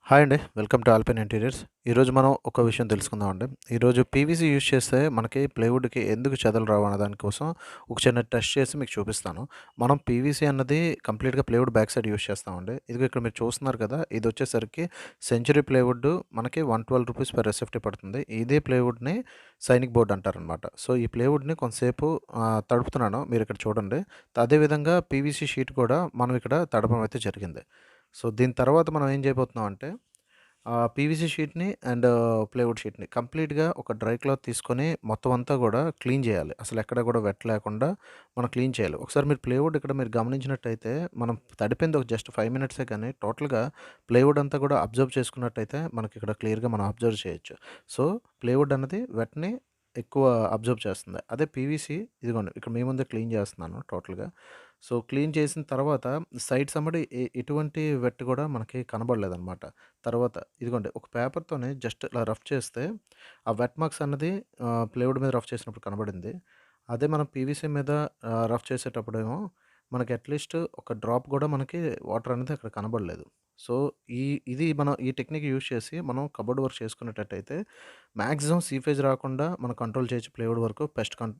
Hi అండి. Welcome to Alpine interiors. ఈరోజు మనం ఒక విషయం తెలుసుకుందామండి. ఈరోజు పీవీసీ యూజ్ చేస్తే మనకి ప్లైవుడ్‌కి ఎందుకు చెదలు రావు అనే దానికోసం ఒక చిన్న టెస్ట్ చేసి మీకు చూపిస్తాను. మనం పీవీసీ అన్నది కంప్లీట్‌గా ప్లైవుడ్ బ్యాక్ సైడ్ యూజ్ చేస్తామండి. ఇదిగో ఇక్కడ మీరు చూస్తున్నారు కదా! ఇదొచ్చేసరికి సెంచురీ ప్లైవుడ్ మనకి రూ. 112 పర్ ఎస్ఎఫ్టీ పడుతుంది. ఇదే ప్లైవుడ్‌ని సైనిక్ బోర్డ్ అంటారనమాట. సో, ఈ ప్లైవుడ్‌ని కొంతసేపు తడుపుతున్నాను. మీరిక్కడ చూడండి. అదేవిధంగా పీవీసీ షీట్ కూడా మనం ఇక్కడ తడపడం అయితే జరిగింది. సో, దీని తర్వాత మనం ఏం చేయబోతున్నాం అంటే పీవీసీ షీట్‌ని అండ్ ప్లైవుడ్ షీట్‌ని కంప్లీట్‌గా ఒక డ్రై క్లాత్ తీసుకొని మొత్తం అంతా గూడా క్లీన్ జేయాలి. అసలెక్కడ గూడా వెట్ లేకుండా మనం క్లీన్ చేయాలి. ఒకసారి మీరు ప్లైవుడ్ ఇక్కడ మీరు గమనించినట్టయితే మనం తడిపింది ఒక జస్ట్ 5 మినిట్సే కానీ టోటల్‌గా ప్లైవుడ్ అంతా గూడా అబ్జర్వ్ చేసుకున్నట్టయితే మనకిక్కడ క్లియర్‌గా మనం అబ్జర్వ్ చేయొచ్చు. సో, ప్లైవుడ్ అన్నది వెట్‌ని ఎక్కువ అబ్జర్వ్ చేస్తుంది. అదే పీవీసీ ఇదిగోండి ఇక్కడ మీ ముందే క్లీన్ జేస్తున్నాను టోటల్‌గా. సో, క్లీన్ చేసిన తర్వాత సైడ్స్ అమ్మడి ఎటువంటి వెట్ గూడా మనకి కనబడలేదనమాట. తర్వాత ఇదిగోండి ఒక పేపర్‌తోని జస్ట్ ఇలా రఫ్ చేస్తే ఆ వెట్ మార్క్స్ అన్నది ప్లైవుడ్ మీద రఫ్ చేసినప్పుడు కనబడింది. అదే మనం పీవీసీ మీద రఫ్ చేసేటప్పుడేమో మనకి అట్‌లీస్ట్ ఒక డ్రాప్ గూడా మనకి వాటర్ అనేది అక్కడ కనబడలేదు. సో, ఈ ఇది మనం ఈ టెక్నిక్ యూజ్ చేసి మనం కబోర్డ్ వర్క్ చేసుకునేటట్టయితే మాక్సిమం సీఫేజ్ రాకుండా మనం కంట్రోల్ చేయొచ్చు ప్లైవుడ్ వరకు.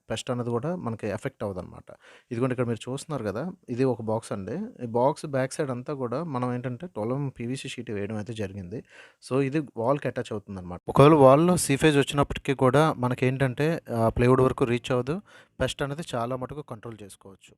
పెస్ట్ అన్నది గూడా మనకి ఎఫెక్ట్ అవ్వదనమాట. ఇదిగోండి ఇక్కడ మీరు చూస్తున్నారు గదా! ఇది ఒక బాక్స్ అండి. ఈ బాక్స్ బ్యాక్ సైడ్ అంతా గూడా మనం ఏంటంటే 12 పీవీసీ షీట్ వేయడం అయితే జరిగింది. సో, ఇది వాల్‌కి అటాచ్ అవుతుందనమాట. ఒకవేళ వాల్‌లో సీఫేజ్ వచ్చినప్పటికి కూడా మనకేంటంటే ప్లైవుడ్ వరకు రీచ్ అవ్వదు. పెస్ట్ అనేది చాలా మటుకు కంట్రోల్ చేసుకోవచ్చు.